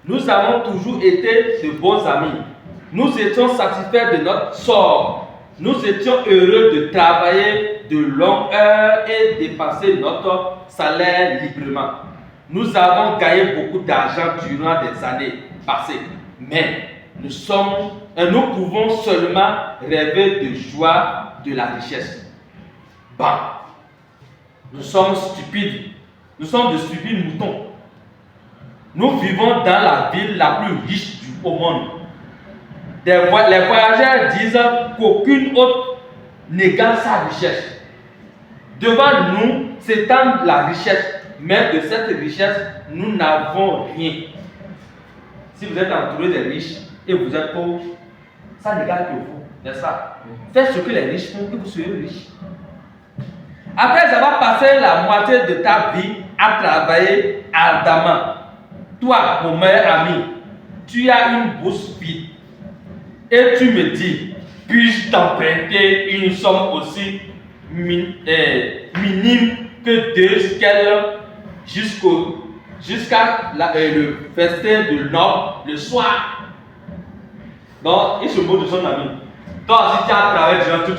Nous avons toujours été de bons amis. Nous étions satisfaits de notre sort. Nous étions heureux de travailler de longues heures et dépenser notre salaire librement. Nous avons gagné beaucoup d'argent durant des années passées. Mais nous pouvons seulement rêver de joie de la richesse. Bah, nous sommes stupides. Nous sommes de stupides moutons. Nous vivons dans la ville la plus riche au monde. Les voyageurs disent qu'aucune autre n'égale sa richesse. Devant nous s'étend la richesse, mais de cette richesse, nous n'avons rien. Si vous êtes entouré des riches et vous êtes pauvre, ça n'égale que vous, n'est-ce pas? Faites ce que les riches font et vous serez riche. Après avoir passé la moitié de ta vie à travailler ardemment, toi, mon meilleur ami, tu as une bourse vide. Et tu me dis, puis-je t'emprunter une somme aussi minime que 2 shekels jusqu'à le festin de Noël le soir? Donc, il se moque de son ami. Toi aussi, tu as travaillé durant toute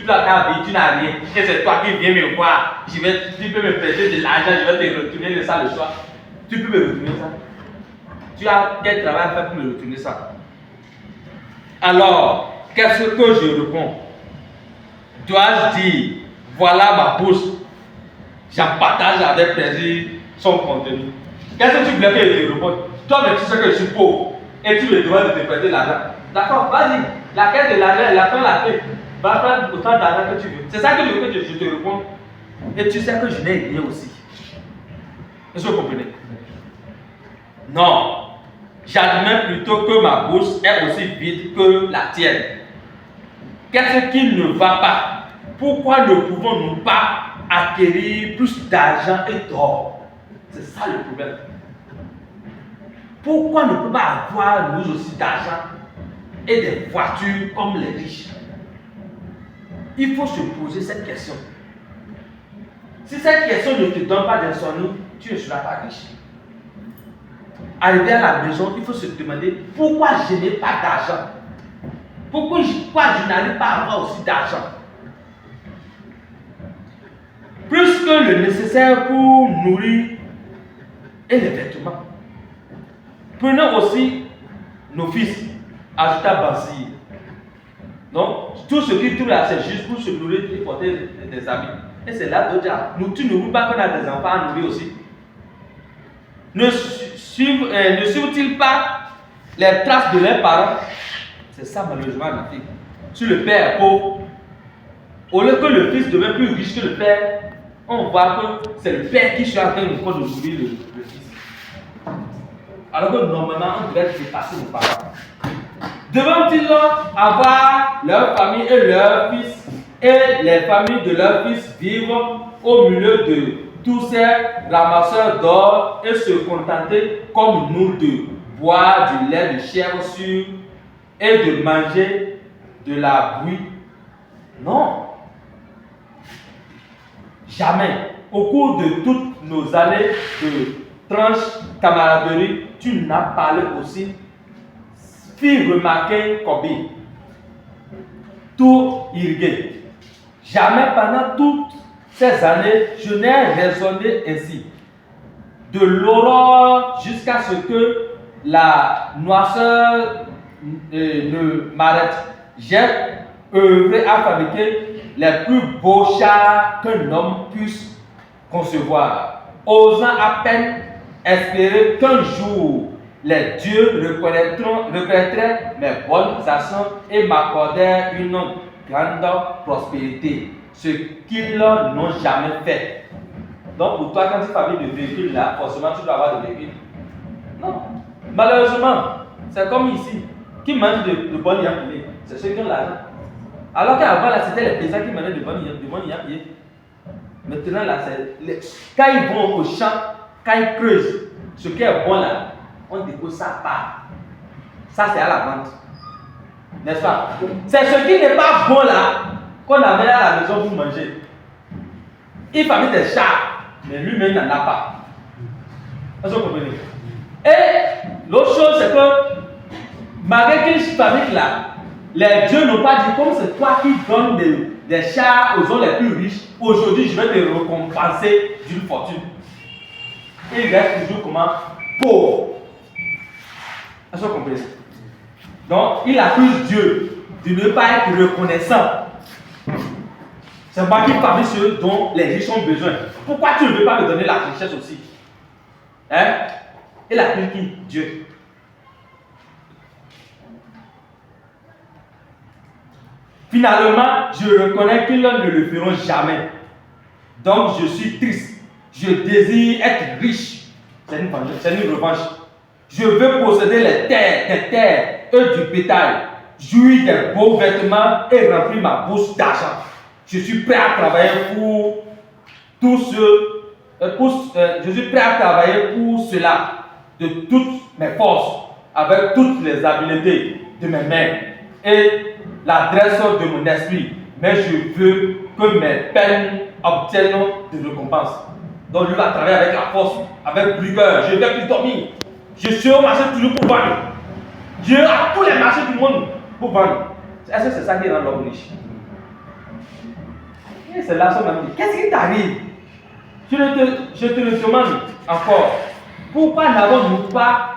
ta vie, tu n'as rien. Et c'est toi qui viens me voir. Tu peux me prêter de l'argent, je vais te retourner ça le soir. Tu peux me retourner ça? Tu as quel travail à faire pour me retourner ça? Alors, qu'est-ce que je réponds? Dois-je dire, voilà ma bourse, j'en partage avec plaisir son contenu? Qu'est-ce que tu voulais que je te réponde? Toi, mais tu sais que je suis pauvre et tu me demandes de te prêter l'argent. D'accord, vas-y, la caisse de l'argent, elle attend la clé. Va prendre autant d'argent que tu veux. C'est ça que je te réponds. Et tu sais que je n'ai rien aussi. Est-ce que vous comprenez? Non. J'admets plutôt que ma bourse est aussi vide que la tienne. Qu'est-ce qui ne va pas? Pourquoi ne pouvons-nous pas acquérir plus d'argent et d'or? C'est ça le problème. Pourquoi ne pouvons pas avoir nous aussi d'argent et des voitures comme les riches? Il faut se poser cette question. Si cette question ne te donne pas d'insomnie, tu ne seras pas riche. Arrivé à la maison, il faut se demander pourquoi je n'ai pas d'argent. Pourquoi je n'arrive pas à avoir aussi d'argent? Plus que le nécessaire pour nourrir et les vêtements. Prenons aussi nos fils, ajouta Basile. Donc, tout ce qui tourne là, c'est juste pour se nourrir et porter des habits. Et c'est là que tu ne veux pas qu'on a des enfants à nourrir aussi. Ne suivent-ils pas les traces de leurs parents? C'est ça malheureusement l'Afrique. Si le père est pauvre, au lieu que le fils devienne plus riche que le père, on voit que c'est le père qui cherche en train de nourrir le fils. Alors que normalement, on devrait dépasser nos parents. Devront-ils avoir leur famille et leurs fils et les familles de leurs fils vivre au milieu de tous ces ramasseurs d'or et se contenter comme nous de boire du lait de chair sûre et de manger de la bouillie? Non. Jamais. Au cours de toutes nos années de tranche camaraderie, tu n'as parlé aussi, fit remarquer Kobe, tout irrigué. Jamais pendant toutes ces années, je n'ai raisonné ainsi. De l'aurore jusqu'à ce que la noirceur ne m'arrête. J'ai œuvré à fabriquer les plus beaux chars qu'un homme puisse concevoir, osant à peine espérer qu'un jour les dieux reconnaîtraient mes bonnes actions et m'accordèrent une grande prospérité, ce qu'ils n'ont jamais fait. Donc pour toi, quand tu fabriques de véhicules là, forcément tu dois avoir des véhicules. Non. Malheureusement, c'est comme ici. Qui mange de bonnes yampillées? C'est ceux qui ont l'argent. Alors qu'avant là, c'était les paysans qui mangeaient de bonnes yampillées. Maintenant là, quand ils vont au champ, quand ils creusent, ce qui est bon là, on dépose ça part. Ça c'est à la vente. N'est-ce pas? C'est ce qui n'est pas bon là qu'on amène à la maison pour manger. Il fabrique des chars, mais lui-même n'en a pas. Est-ce que vous comprenez? Et Malgré qu'ils fabriquent là, les dieux n'ont pas dit comme c'est toi qui donnes des chars aux hommes les plus riches, aujourd'hui je vais te récompenser d'une fortune. Il reste toujours comment? Pauvre. Est-ce que vous comprenez? Donc, il accuse Dieu de ne pas être reconnaissant. C'est moi qui fabrique ce dont les riches ont besoin. Pourquoi tu ne veux pas me donner la richesse aussi? Hein? Il accuse qui? Dieu. Finalement, je reconnais qu'ils ne le feront jamais. Donc, je suis triste. Je désire être riche. C'est une revanche. Je veux posséder des terres et du bétail, jouir des beaux vêtements et remplir ma bourse d'argent. Je suis prêt à travailler pour tout je suis prêt à travailler pour cela de toutes mes forces, avec toutes les habiletés de mes mains et l'adresse de mon esprit. Mais je veux que mes peines obtiennent de récompenses. Donc lui va travailler avec la force, avec rigueur. Je ne vais plus dormir. Je suis au marché toujours pour vendre. Dieu a tous les marchés du monde pour vendre. Est-ce que c'est ça qui rend l'homme riche? Et c'est là son ami. Qu'est-ce qui t'arrive? Je te le demande encore. Pourquoi n'avons-nous pas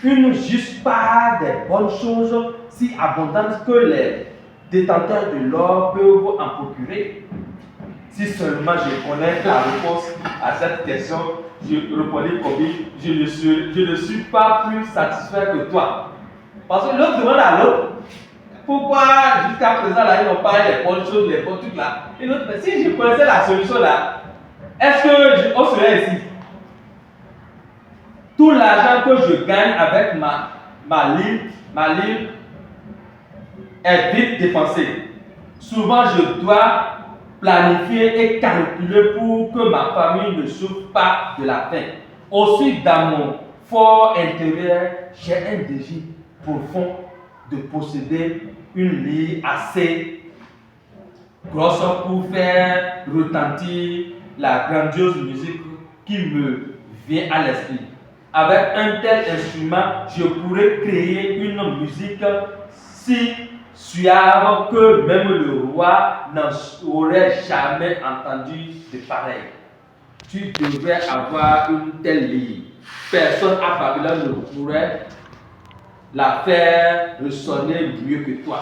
une juste part des bonnes choses si abondantes que les détenteurs de l'or peuvent en procurer? Si seulement je connais la réponse à cette question, je répondais comme je ne suis pas plus satisfait que toi. Parce que l'autre demande à l'autre, pourquoi jusqu'à présent là, ils n'ont pas les bonnes choses, les bons trucs là. Et l'autre, si je connaissais la solution là, est-ce qu'on serait ici? Tout l'argent que je gagne avec ma livre est vite dépensé. Souvent, je dois planifier et calculer pour que ma famille ne souffre pas de la faim. Aussi, dans mon fort intérieur, j'ai un désir profond de posséder une lyre assez grosse pour faire retentir la grandiose musique qui me vient à l'esprit. Avec un tel instrument, je pourrais créer une musique si suave que même le roi n'aurait jamais entendu de pareil. Tu devrais avoir une telle lyre. Personne à Babylone ne pourrait la faire ressonner mieux que toi.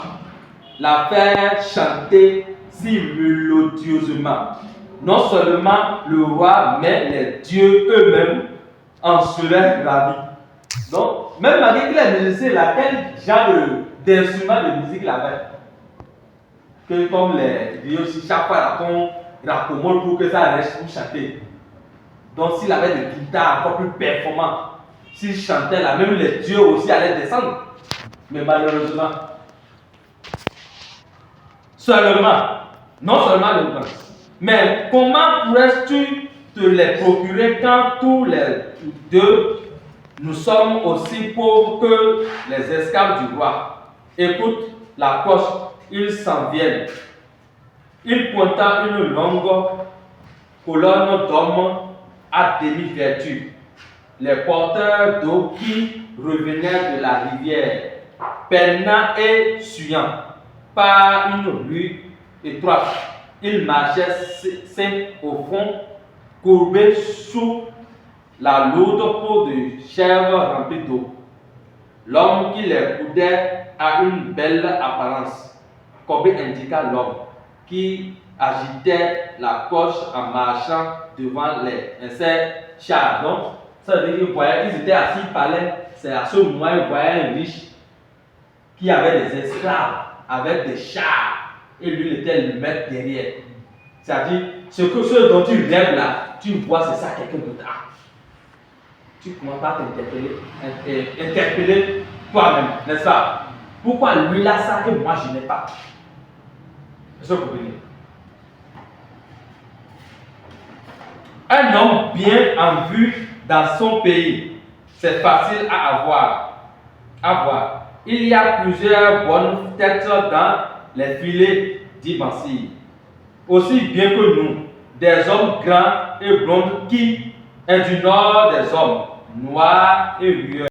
La faire chanter si mélodieusement. Non seulement le roi, mais les dieux eux-mêmes en seraient ravis. Donc, même malgré qu'il ait musicien, quel genre d'instrument de musique il avait? Que comme les vieux aussi, chaque fois qu'on raccommode pour que ça reste pour chanter. Donc, s'il avait des guitares encore plus performantes, s'il chantait là, même les dieux aussi allaient descendre. Mais malheureusement, non seulement le temps, mais comment pourrais-tu te les procurer quand tous les deux nous sommes aussi pauvres que les esclaves du roi? Écoute la cloche, ils s'en viennent. Il pointa une longue colonne d'hommes à demi-vertu, les porteurs d'eau qui revenaient de la rivière, peinants et suyants, par une rue étroite. Ils marchaient sains au fond, courbés sous la lourde peau de chèvre remplie d'eau. L'homme qui les coudait a une belle apparence. Corbé indiqua l'homme qui agitait la cloche en marchant devant ces chars. Donc, ça veut dire qu'ils étaient assis, ils parlaient. C'est à ce moment qu'ils voyaient un riche qui avait des esclaves avec des chars et lui il était le maître derrière. C'est-à-dire, ce dont tu rêves là, tu vois, c'est ça quelqu'un d'autre a. Tu commences à interpeller toi-même, n'est-ce pas? Pourquoi lui a ça et moi je n'ai pas? Est-ce que vous comprenez? Un homme bien en vue dans son pays, c'est facile à avoir. Il y a plusieurs bonnes têtes dans les filets d'Ibancy. Aussi bien que nous, des hommes grands et blonds qui est du nord des hommes, noirs et vieux.